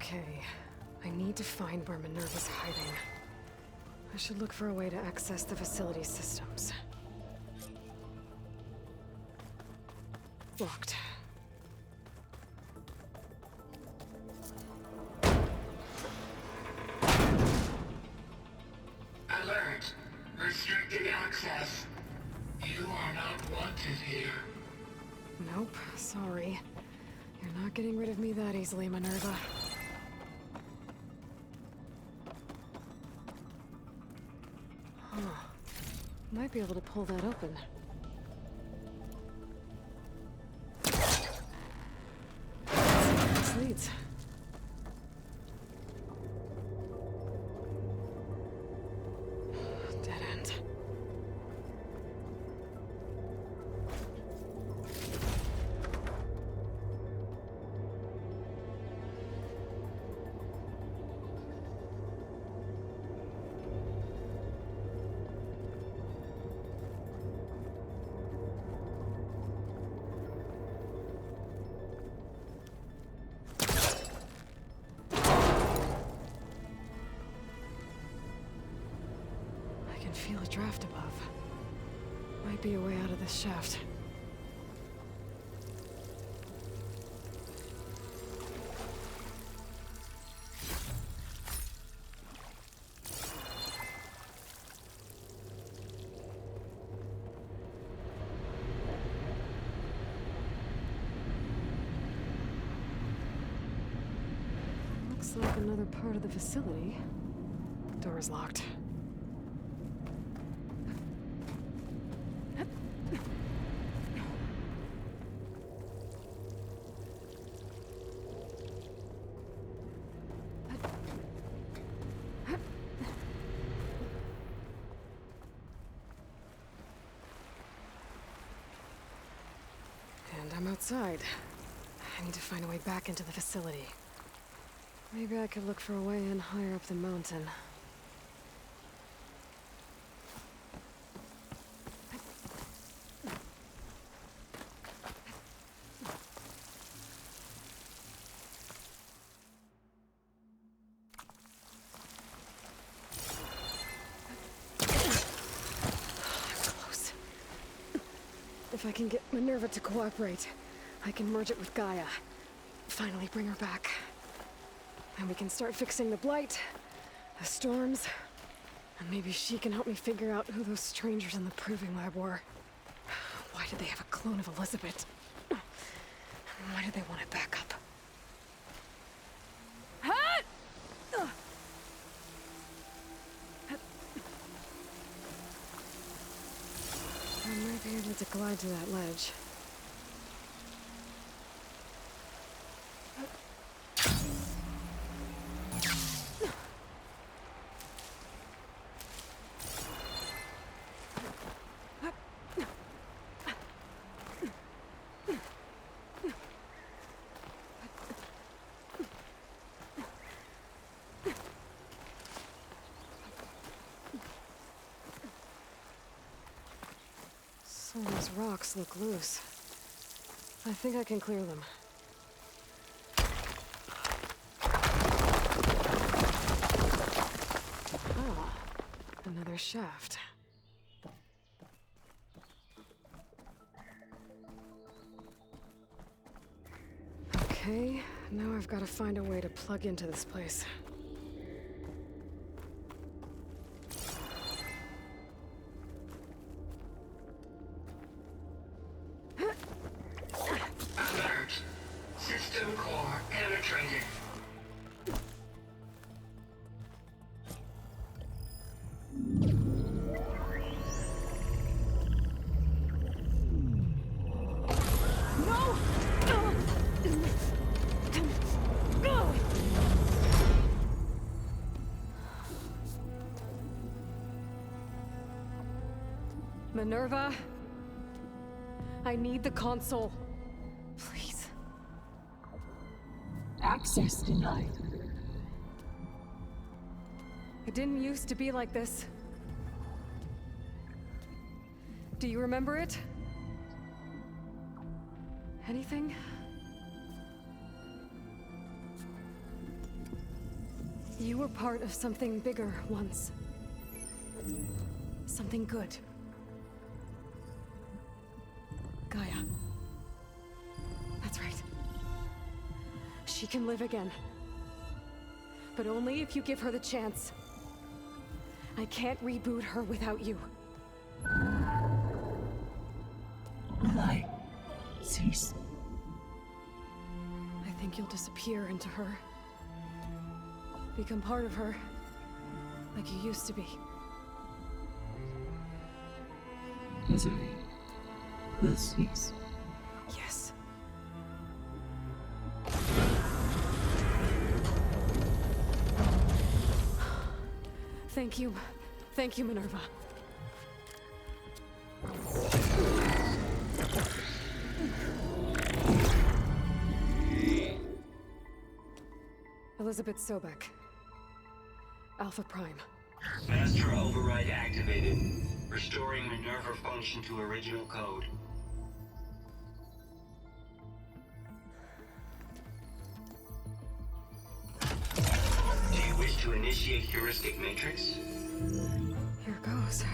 Okay, I need to find where Minerva's hiding. I should look for a way to access the facility systems. Locked. Alert! Restricted access. You are not wanted here. Nope, sorry. You're not getting rid of me that easily, Minerva. Huh. Might be able to pull that open. Let's see where this leads. Dead end. I can feel a draft above. Might be a way out of this shaft. Looks like another part of the facility. Door is locked. And I'm outside. I need to find a way back into the facility. Maybe I could look for a way in higher up the mountain. Close. If I can get Minerva to cooperate, I can merge it with Gaia. Finally bring her back. And we can start fixing the blight, the storms, and maybe she can help me figure out who those strangers in the proving lab were. Why did they have a clone of Elizabeth? Why did they want it back up? I might be able to glide to that ledge. Some of these rocks look loose. I think I can clear them. Ah, another shaft. Okay, now I've got to find a way to plug into this place. Alert! System core penetrated. Minerva, I need the console. Please. Access denied. It didn't used to be like this. Do you remember it? Anything? You were part of something bigger once. Something good. Gaia. That's right. She can live again. But only if you give her the chance. I can't reboot her without you. Light. Cease. I think you'll disappear into her. Become part of her. Like you used to be. Misery will cease. Yes. Thank you. Thank you, Minerva. Elizabeth Sobek. Alpha Prime. Master override activated. Restoring Minerva function to original code. Do you wish to initiate heuristic matrix? Here goes.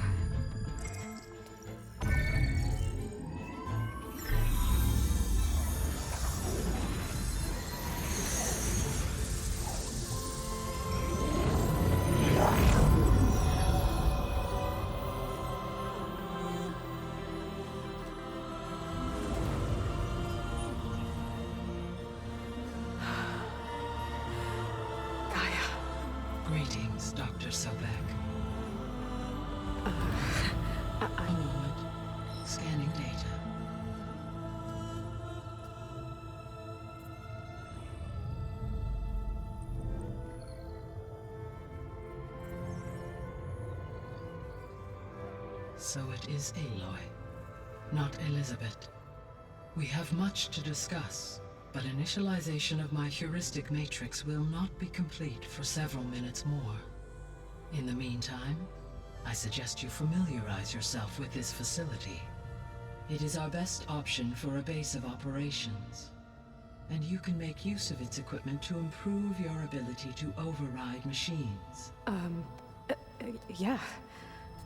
Greetings, Dr. Sobek. A moment. Scanning data. So it is Aloy, not Elizabeth. We have much to discuss, but initialization of my heuristic matrix will not be complete for several minutes more. In the meantime, I suggest you familiarize yourself with this facility. It is our best option for a base of operations, and you can make use of its equipment to improve your ability to override machines. Yeah.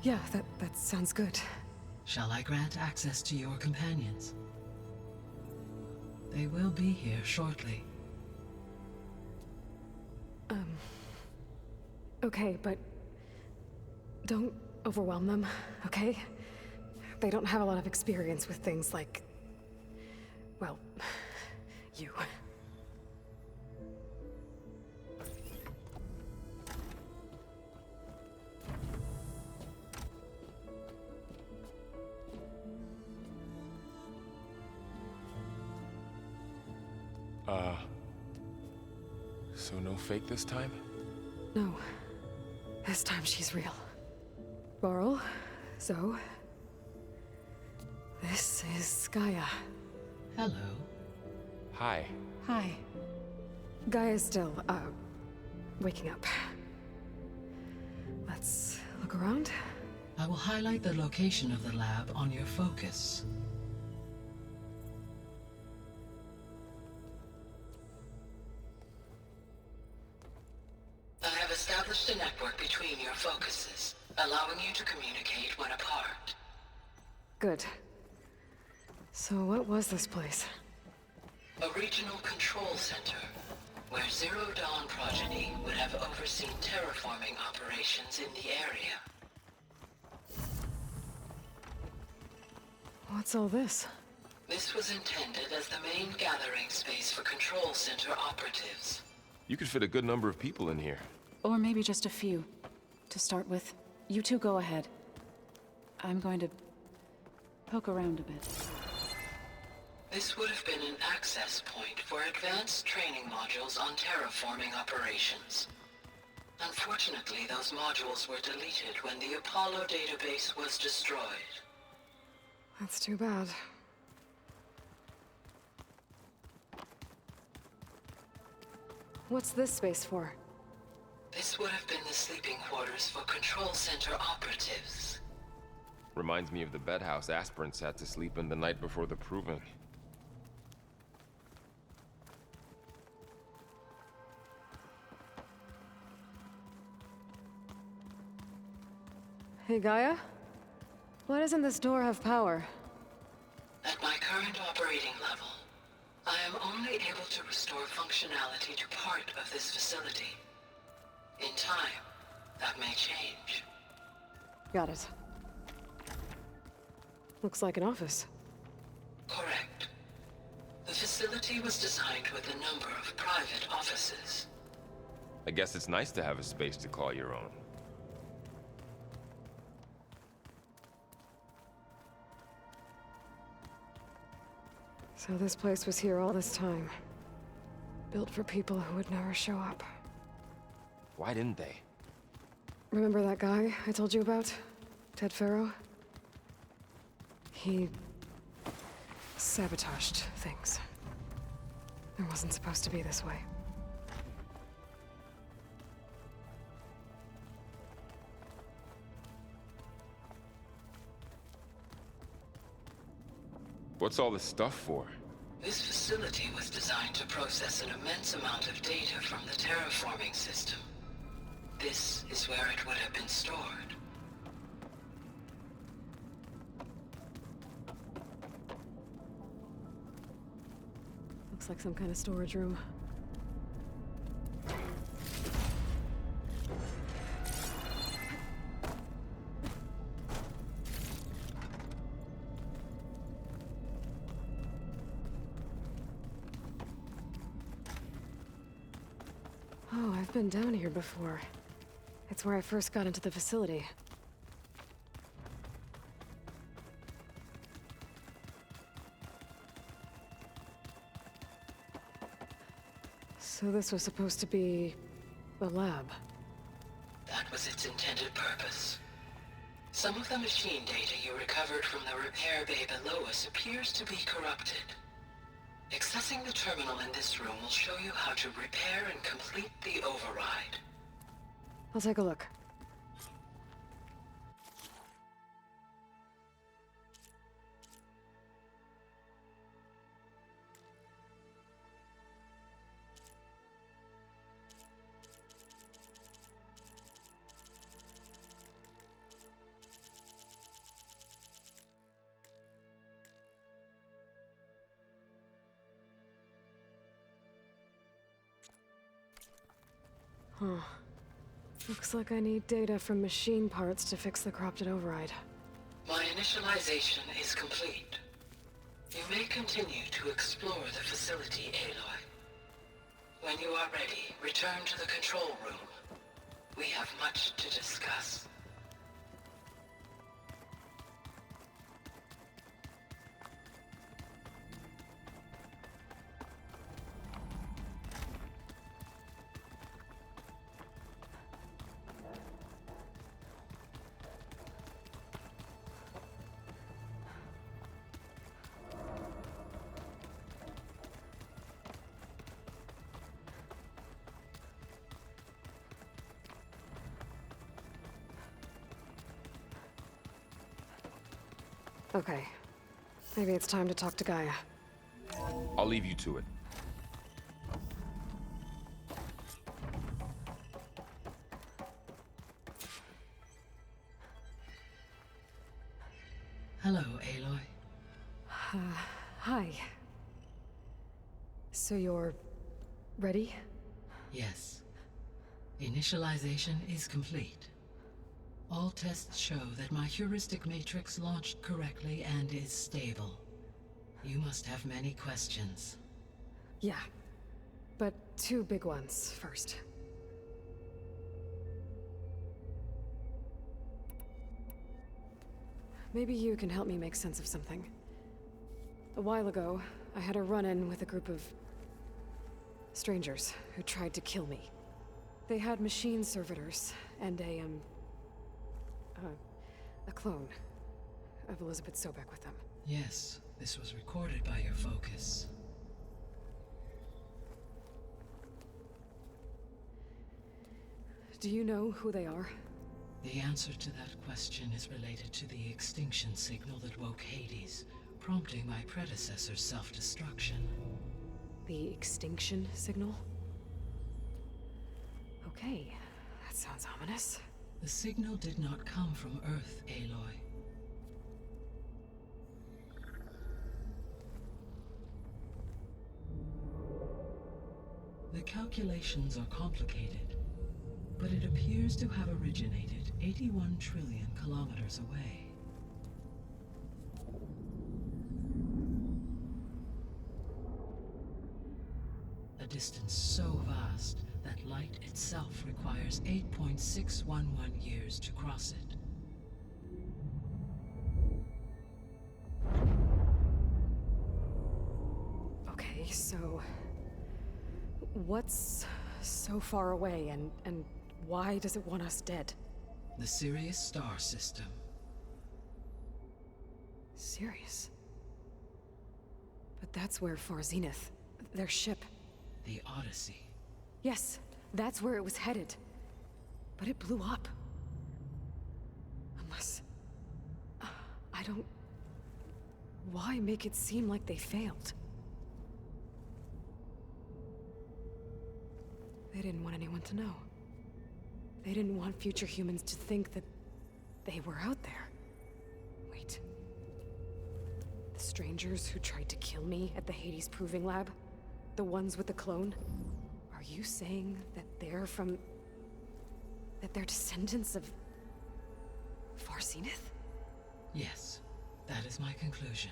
Yeah, that sounds good. Shall I grant access to your companions? They will be here shortly. Okay, but don't overwhelm them, okay? They don't have a lot of experience with things like, well, you. So no fake this time? No. This time she's real. Laurel, Zoe. This is Gaia. Hello. Hi. Hi. Gaia's still, waking up. Let's look around. I will highlight the location of the lab on your focus. I have established a network between your focuses, allowing you to communicate when apart. Good. So what was this place? A regional control center, where Zero Dawn progeny would have overseen terraforming operations in the area. What's all this? This was intended as the main gathering space for control center operatives. You could fit a good number of people in here. Or maybe just a few. To start with, you two go ahead. I'm going to poke around a bit. This would have been an access point for advanced training modules on terraforming operations. Unfortunately, those modules were deleted when the Apollo database was destroyed. That's too bad. What's this space for? This would have been the sleeping quarters for control center operatives. Reminds me of the bedhouse aspirants had to sleep in the night before the proving. Hey, Gaia? Why doesn't this door have power? At my current operating level, I am only able to restore functionality to part of this facility. In time, that may change. Got it. Looks like an office. Correct. The facility was designed with a number of private offices. I guess it's nice to have a space to call your own. So this place was here all this time. Built for people who would never show up. Why didn't they? Remember that guy I told you about? Ted Farrow? He sabotaged things. It wasn't supposed to be this way. What's all this stuff for? This facility was designed to process an immense amount of data from the terraforming system. This is where it would have been stored. Looks like some kind of storage room. Oh, I've been down here before. It's where I first got into the facility. So this was supposed to be a lab. That was its intended purpose. Some of the machine data you recovered from the repair bay below us appears to be corrupted. Accessing the terminal in this room will show you how to repair and complete the override. I'll take a look. Huh. Looks like I need data from machine parts to fix the corrupted override. My initialization is complete. You may continue to explore the facility, Aloy. When you are ready, return to the control room. We have much to discuss. Okay. Maybe it's time to talk to Gaia. I'll leave you to it. Hello, Aloy. Hi. So you're ready? Yes. Initialization is complete. All tests show that my heuristic matrix launched correctly and is stable. You must have many questions. Yeah. But two big ones first. Maybe you can help me make sense of something. A while ago, I had a run-in with a group of strangers who tried to kill me. They had machine servitors and a clone of Elizabeth Sobek with them. Yes, this was recorded by your focus. Do you know who they are? The answer to that question is related to the extinction signal that woke Hades, prompting my predecessor's self-destruction. The extinction signal? Okay, that sounds ominous. The signal did not come from Earth, Aloy. The calculations are complicated, but it appears to have originated 81 trillion kilometers away. A distance so vast that light itself requires 8.611 years to cross it. Okay, so what's so far away and why does it want us dead? The Sirius star system. Sirius? But that's where Far Zenith, their ship. The Odyssey. Yes, that's where it was headed. But it blew up. Unless... I don't... Why make it seem like they failed? They didn't want anyone to know. They didn't want future humans to think that they were out there. Wait. The strangers who tried to kill me at the Hades Proving Lab? The ones with the clone? Are you saying that they're from... that they're descendants of... Far Zenith? Yes, that is my conclusion.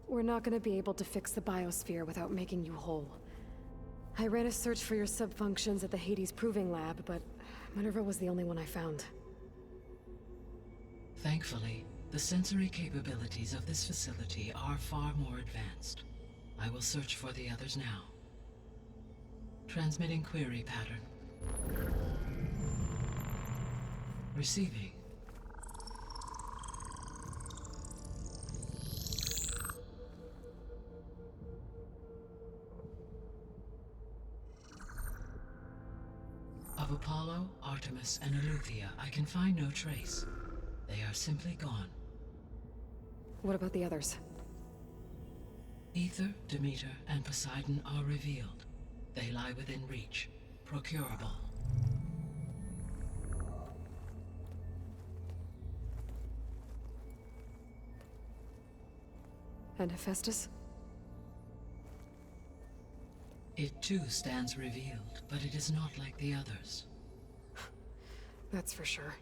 We're not gonna be able to fix the biosphere without making you whole. I ran a search for your subfunctions at the Hades Proving Lab, but Minerva was the only one I found. Thankfully, the sensory capabilities of this facility are far more advanced. I will search for the others now. Transmitting query pattern. Receiving. Of Apollo, Artemis, and Eleuthia, I can find no trace. They are simply gone. What about the others? Ether, Demeter, and Poseidon are revealed. They lie within reach, procurable. And Hephaestus? It too stands revealed, but it is not like the others. That's for sure.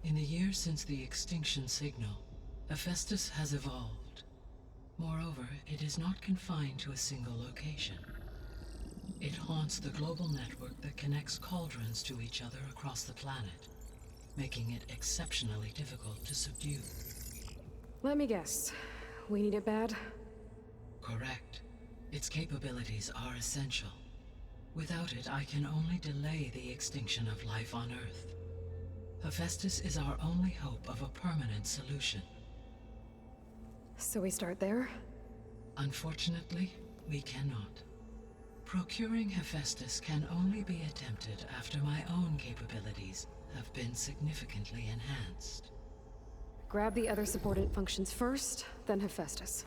In the years since the extinction signal, Hephaestus has evolved. Moreover, it is not confined to a single location. It haunts the global network that connects cauldrons to each other across the planet, making it exceptionally difficult to subdue. Let me guess. We need it bad? Correct. Its capabilities are essential. Without it, I can only delay the extinction of life on Earth. Hephaestus is our only hope of a permanent solution. So we start there? Unfortunately, we cannot. Procuring Hephaestus can only be attempted after my own capabilities have been significantly enhanced. Grab the other subordinate functions first, then Hephaestus.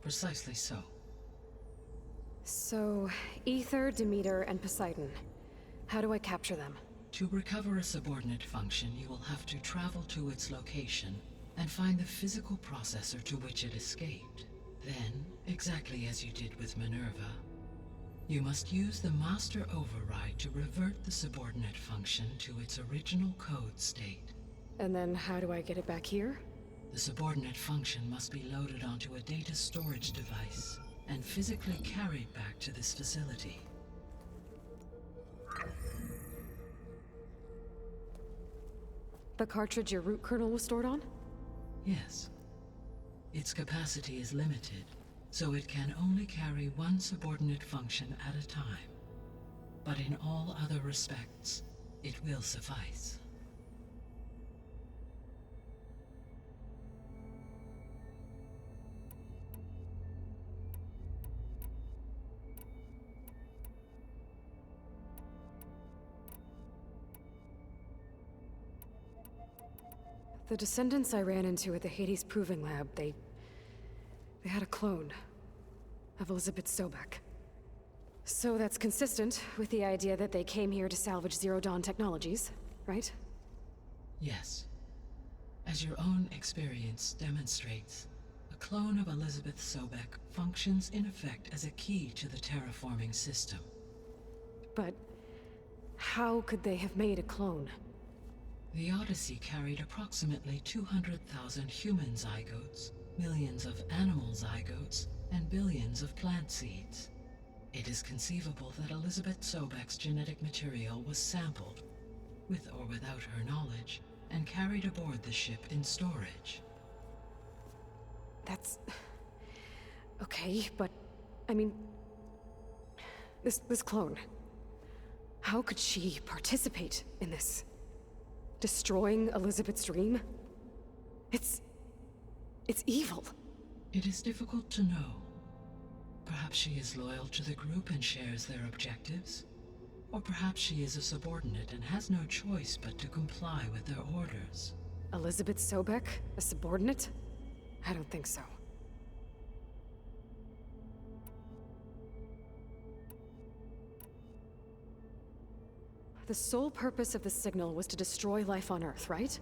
Precisely so. So, Ether, Demeter, and Poseidon. How do I capture them? To recover a subordinate function, you will have to travel to its location and find the physical processor to which it escaped. Then, exactly as you did with Minerva, you must use the master override to revert the subordinate function to its original code state. And then how do I get it back here? The subordinate function must be loaded onto a data storage device and physically carried back to this facility. The cartridge your root kernel was stored on? Yes. Its capacity is limited, so it can only carry one subordinate function at a time. But in all other respects, it will suffice. The descendants I ran into at the Hades Proving Lab, they had a clone of Elizabeth Sobek. So that's consistent with the idea that they came here to salvage Zero Dawn technologies, right? Yes. As your own experience demonstrates, a clone of Elizabeth Sobek functions in effect as a key to the terraforming system. But how could they have made a clone? The Odyssey carried approximately 200,000 human zygotes, millions of animal zygotes, and billions of plant seeds. It is conceivable that Elizabeth Sobek's genetic material was sampled, with or without her knowledge, and carried aboard the ship in storage. That's... okay, but... I mean... This clone... How could she participate in this? Destroying Elizabeth's dream? It's evil. It is difficult to know. Perhaps she is loyal to the group and shares their objectives. Or perhaps she is a subordinate and has no choice but to comply with their orders. Elizabeth Sobek? A subordinate? I don't think so. The sole purpose of the signal was to destroy life on Earth, right?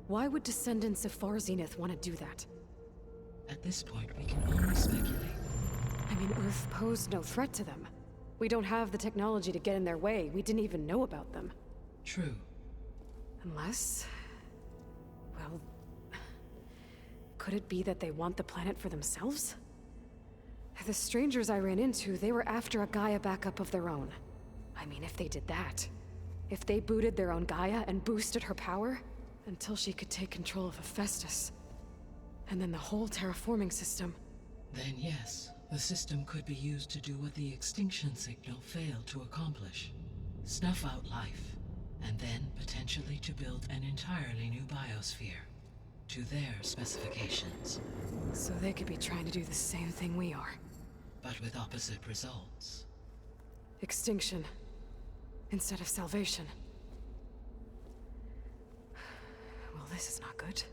Why would descendants of Far Zenith want to do that? At this point, we can only speculate. I mean, Earth posed no threat to them. We don't have the technology to get in their way. We didn't even know about them. True. Unless... well... could it be that they want the planet for themselves? The strangers I ran into, they were after a Gaia backup of their own. I mean, if they did that... if they booted their own Gaia and boosted her power... until she could take control of Hephaestus. And then the whole terraforming system... Then yes, the system could be used to do what the extinction signal failed to accomplish. Snuff out life, and then potentially to build an entirely new biosphere. To their specifications. So they could be trying to do the same thing we are. But with opposite results. Extinction. Instead of salvation. Well, this is not good.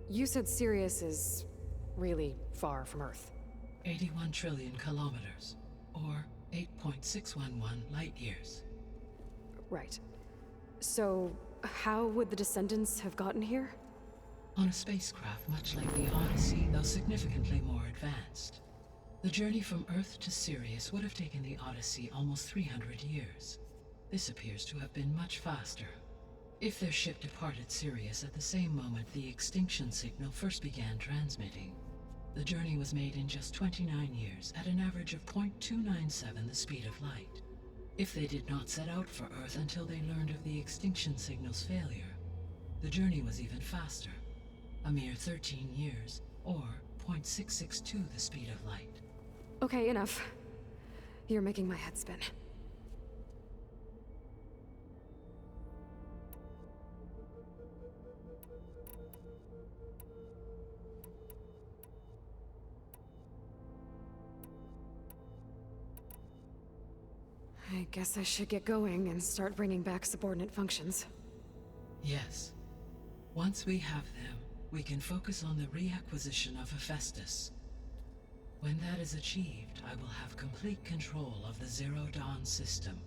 You said Sirius is really far from Earth. 81 trillion kilometers, or 8.611 light years. Right. So, how would the descendants have gotten here? On a spacecraft much like the Odyssey, though significantly more advanced. The journey from Earth to Sirius would have taken the Odyssey almost 300 years. This appears to have been much faster. If their ship departed Sirius at the same moment the extinction signal first began transmitting, the journey was made in just 29 years at an average of 0.297 the speed of light. If they did not set out for Earth until they learned of the extinction signal's failure, the journey was even faster, a mere 13 years, or 0.662 the speed of light. Okay, enough. You're making my head spin. I guess I should get going and start bringing back subordinate functions. Yes. Once we have them, we can focus on the reacquisition of Hephaestus. When that is achieved, I will have complete control of the Zero Dawn system,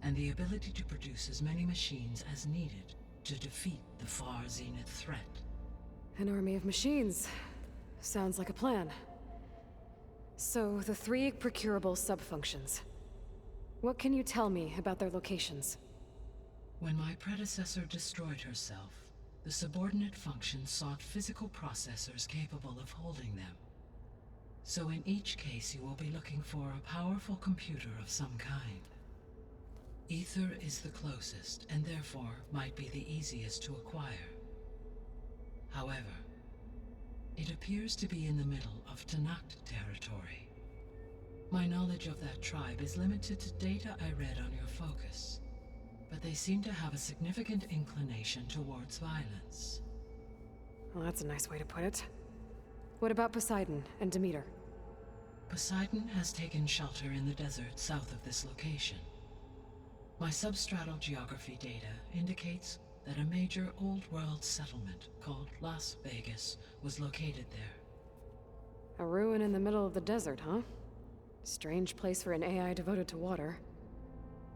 and the ability to produce as many machines as needed to defeat the Far Zenith threat. An army of machines. Sounds like a plan. So, the 3 procurable sub-functions. What can you tell me about their locations? When my predecessor destroyed herself, the subordinate functions sought physical processors capable of holding them. So in each case you will be looking for a powerful computer of some kind. Ether is the closest, and therefore might be the easiest to acquire. However, it appears to be in the middle of Tanakh territory. My knowledge of that tribe is limited to data I read on your focus, but they seem to have a significant inclination towards violence. Well, that's a nice way to put it. What about Poseidon and Demeter? Poseidon has taken shelter in the desert south of this location. My substratal geography data indicates that a major old-world settlement called Las Vegas was located there. A ruin in the middle of the desert, huh? Strange place for an AI devoted to water.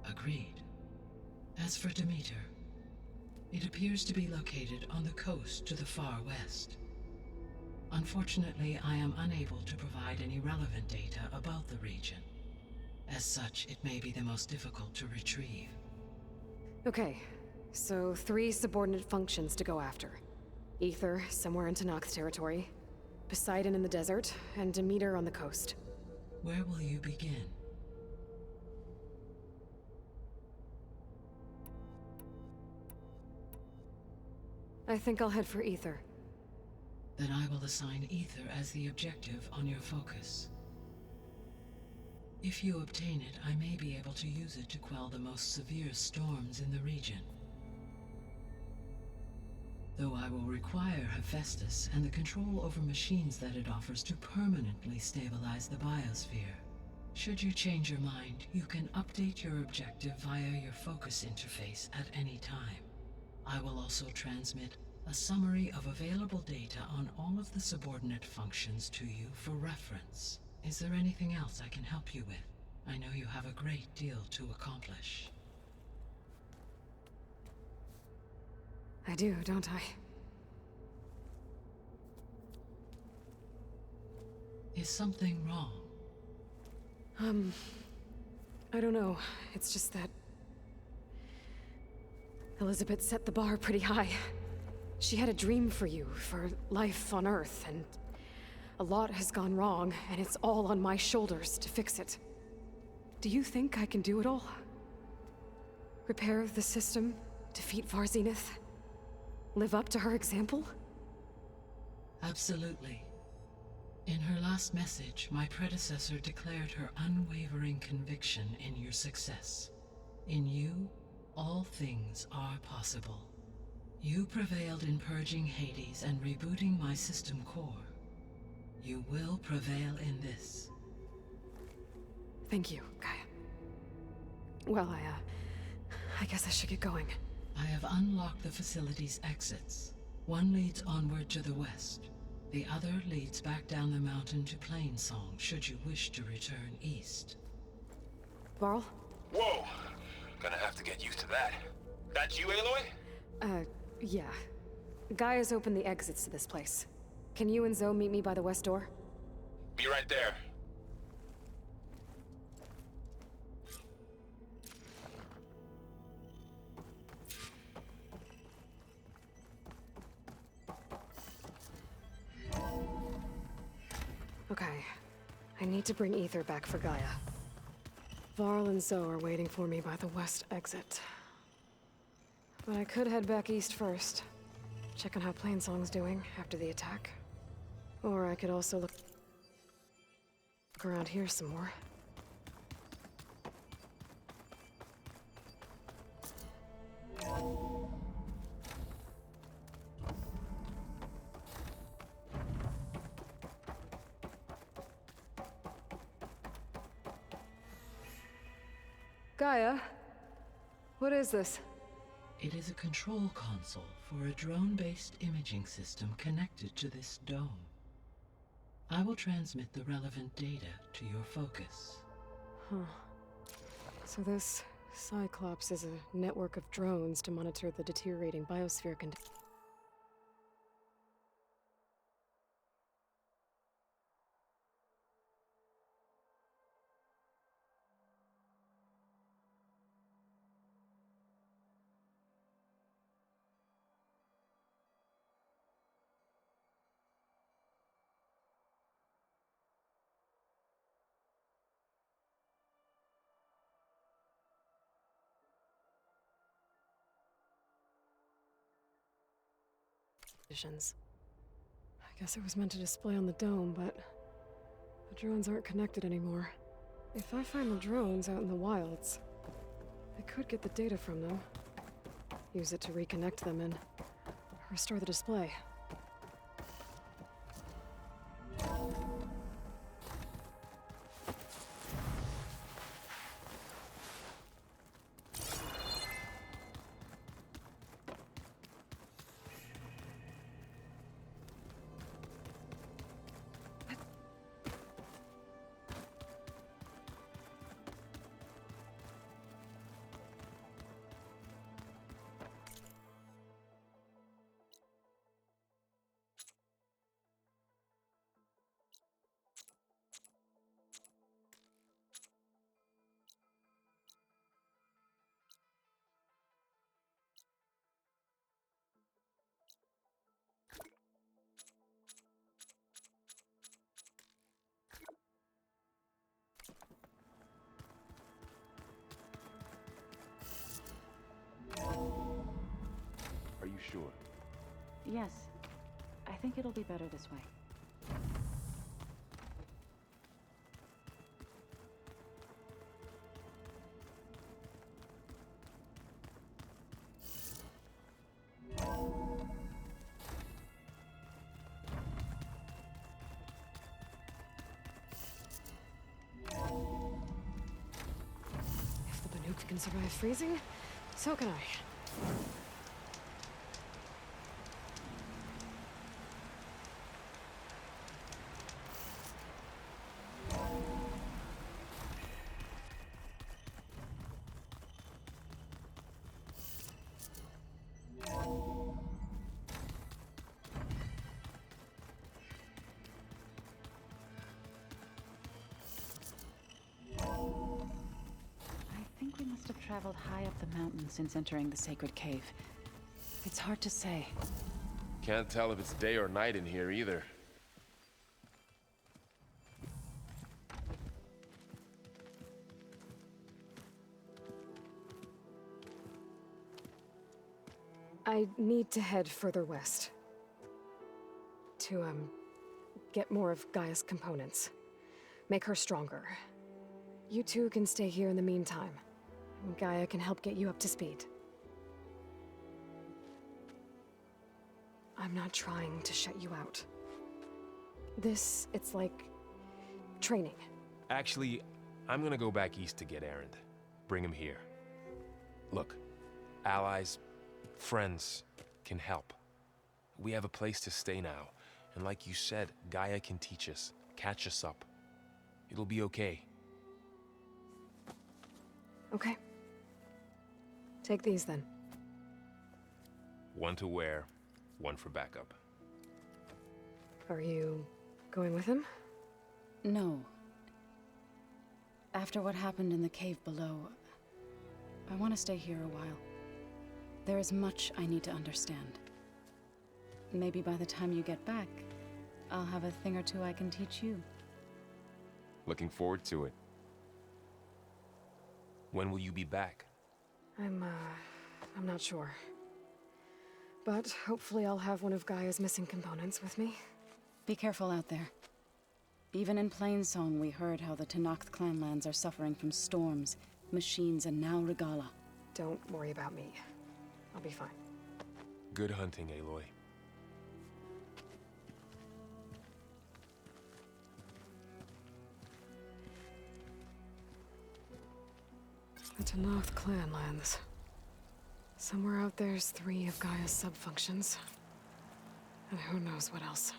Agreed. As for Demeter, it appears to be located on the coast to the far west. Unfortunately, I am unable to provide any relevant data about the region. As such, it may be the most difficult to retrieve. Okay, so 3 subordinate functions to go after. Ether, somewhere in Tenakth's territory. Poseidon in the desert, and Demeter on the coast. Where will you begin? I think I'll head for Ether. Then I will assign Ether as the objective on your focus. If you obtain it, I may be able to use it to quell the most severe storms in the region. Though I will require Hephaestus and the control over machines that it offers to permanently stabilize the biosphere. Should you change your mind, you can update your objective via your focus interface at any time. I will also transmit a summary of available data on all of the subordinate functions to you for reference. Is there anything else I can help you with? I know you have a great deal to accomplish. I do, don't I? Is something wrong? I don't know. It's just that Elizabeth set the bar pretty high. She had a dream for you, for life on Earth, and a lot has gone wrong, and it's all on my shoulders to fix it. Do you think I can do it all? Repair the system, defeat Varzenith, live up to her example? Absolutely. In her last message, my predecessor declared her unwavering conviction in your success. In you, all things are possible. You prevailed in purging Hades and rebooting my system core. You will prevail in this. Thank you, Gaia. Well, I guess I should get going. I have unlocked the facility's exits. One leads onward to the west. The other leads back down the mountain to Plainsong, should you wish to return east. Varl? Whoa! Gonna have to get used to that. That's you, Aloy? Yeah. Gaia's opened the exits to this place. Can you and Zoe meet me by the west door? Be right there. Okay. I need to bring Ether back for Gaia. Varl and Zoe are waiting for me by the west exit. But I could head back east first. Check on how Plainsong's doing after the attack. Or I could also look around here some more. Gaia? What is this? It is a control console for a drone-based imaging system connected to this dome. I will transmit the relevant data to your focus. Huh. So this Cyclops is a network of drones to monitor the deteriorating biosphere conditions. I guess it was meant to display on the dome, but the drones aren't connected anymore. If I find the drones out in the wilds, I could get the data from them, use it to reconnect them and restore the display. Yes. I think it'll be better this way. If the Banuk can survive freezing, so can I. I think we must have traveled high up the mountain since entering the sacred cave. It's hard to say. Can't tell if it's day or night in here either. I need to head further west. To, get more of Gaia's components. Make her stronger. You two can stay here in the meantime. Gaia can help get you up to speed. I'm not trying to shut you out. It's like training. Actually, I'm gonna go back east to get Erend. Bring him here. Look, allies, friends can help. We have a place to stay now, and like you said, Gaia can teach us, catch us up. It'll be okay. Okay. Take these then. One to wear, one for backup. Are you going with him? No. After what happened in the cave below, I want to stay here a while. There is much I need to understand. Maybe by the time you get back, I'll have a thing or two I can teach you. Looking forward to it. When will you be back? I'm not sure. But hopefully I'll have one of Gaia's missing components with me. Be careful out there. Even in Plainsong, we heard how the Tenakth clanlands are suffering from storms, machines, and now Regala. Don't worry about me. I'll be fine. Good hunting, Aloy. The Tenakth clanlands. Somewhere out there's 3 of Gaia's sub-functions. And who knows what else.